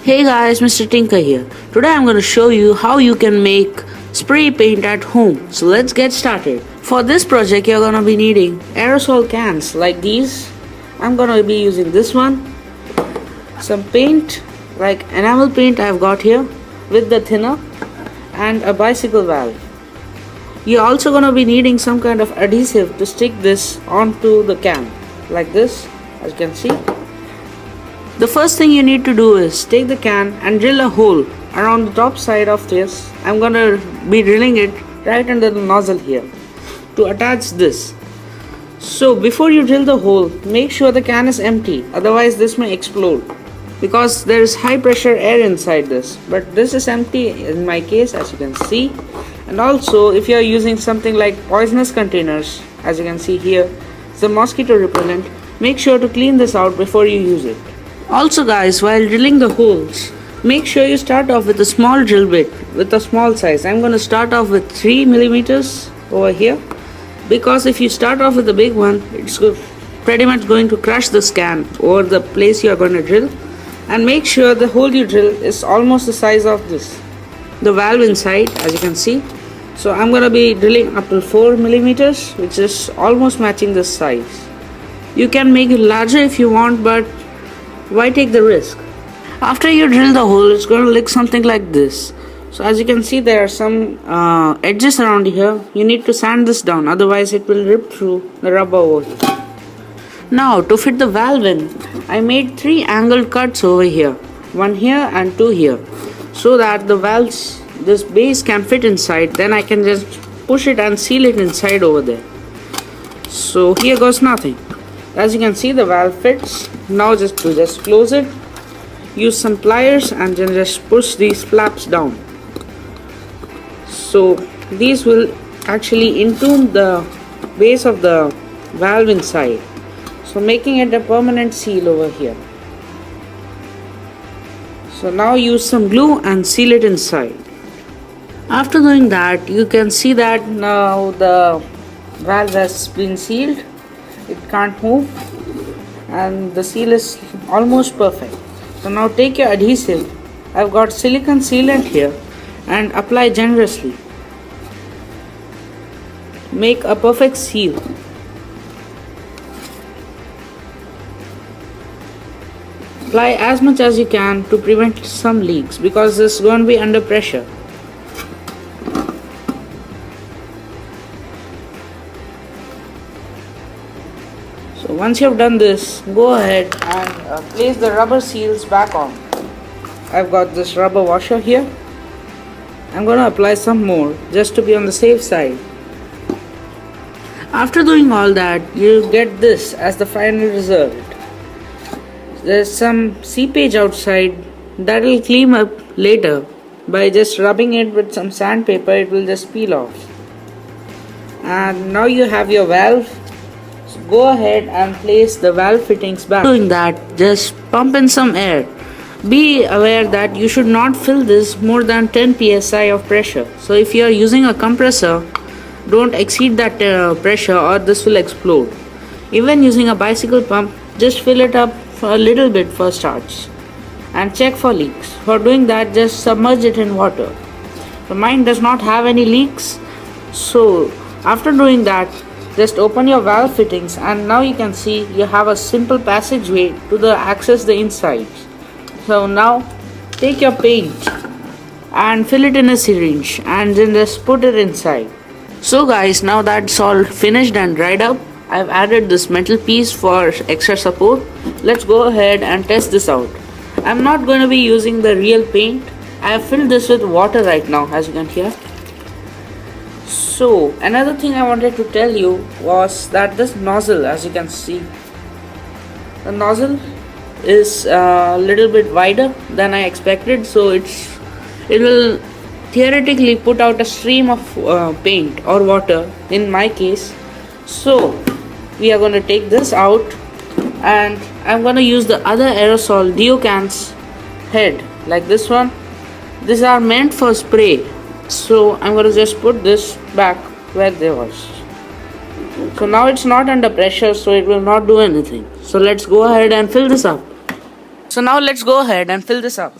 Hey guys, Mr. Tinker here. Today I'm going to show you how you can make spray paint at home. So let's get started. For this project you're going to be needing aerosol cans like these. I'm going to be using this one. Some paint like enamel paint I've got here with the thinner and a bicycle valve. You're also going to be needing some kind of adhesive to stick this onto the can like this, as you can see. The first thing you need to do is take the can and drill a hole around the top side of this. I'm gonna be drilling it right under the nozzle here to attach this. So before you drill the hole, make sure the can is empty, otherwise this may explode because there is high pressure air inside this. But this is empty in my case, as you can see. And also if you are using something like poisonous containers, as you can see here, it's a mosquito repellent, make sure to clean this out before you use it. Also guys, while drilling the holes, make sure you start off with a small drill bit with a small size. I'm going to start off with 3 millimeters over here, because if you start off with a big one, it's pretty much going to crush the can over the place you are going to drill. And make sure the hole you drill is almost the size of this, the valve inside, as you can see. So I'm going to be drilling up to 4 millimeters, which is almost matching this size. You can make it larger if you want, but why take the risk? After you drill the hole, it's going to look something like this. So as you can see, there are some edges around here. You need to sand this down, otherwise it will rip through the rubber over here. Now to fit the valve in, I made 3 angled cuts over here, one here and 2 here, so that the valve's this base can fit inside. Then I can just push it and seal it inside over there. So here goes nothing. As you can see, the valve fits. Now just close it. Use some pliers and then just push these flaps down. So these will actually entomb the base of the valve inside, so making it a permanent seal over here. So now use some glue and seal it inside. After doing that, you can see that now the valve has been sealed. It can't move and the seal is almost perfect. So now take your adhesive. I've got silicone sealant here, and apply generously. Make a perfect seal. Apply as much as you can to prevent some leaks, because this is going to be under pressure. So once you have done this, go ahead and place the rubber seals back on. I've got this rubber washer here. I'm going to apply some more just to be on the safe side. After doing all that, you get this as the final result. There's some seepage outside that will clean up later. By just rubbing it with some sandpaper, it will just peel off. And now you have your valve. So go ahead and place the valve fittings back. Doing that, just pump in some air. Be aware that you should not fill this more than 10 psi of pressure. So if you are using a compressor, don't exceed that pressure or this will explode. Even using a bicycle pump, just fill it up for a little bit for starts and check for leaks. For doing that, just submerge it in water. So mine does not have any leaks. So after doing that, just open your valve fittings, and now you can see you have a simple passageway to access the insides. So now take your paint and fill it in a syringe and then just put it inside. So guys, now that's all finished and dried up, I've added this metal piece for extra support. Let's go ahead and test this out. I'm not going to be using the real paint. I have filled this with water right now, as you can hear. So another thing I wanted to tell you was that this nozzle, as you can see, the nozzle is a little bit wider than I expected, so it will theoretically put out a stream of paint or water in my case. So we are going to take this out, and I'm going to use the other aerosol deo cans head like this one. These are meant for spray. So I'm going to just put this back where they was. So now it's not under pressure, so it will not do anything. So let's go ahead and fill this up. So now let's go ahead and fill this up.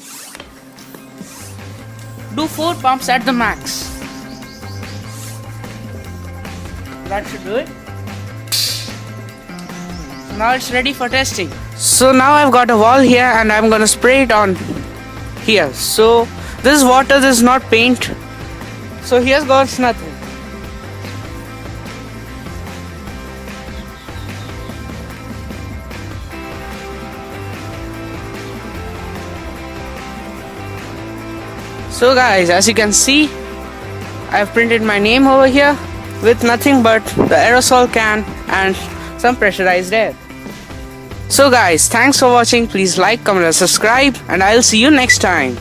Do 4 pumps at the max. That should do it. Now it's ready for testing. So now I've got a wall here and I'm gonna spray it on here. So this is water, this is not paint. So here's got nothing. So guys, as you can see, I've printed my name over here with nothing but the aerosol can and some pressurized air. So guys, thanks for watching. Please like, comment and subscribe, and I'll see you next time.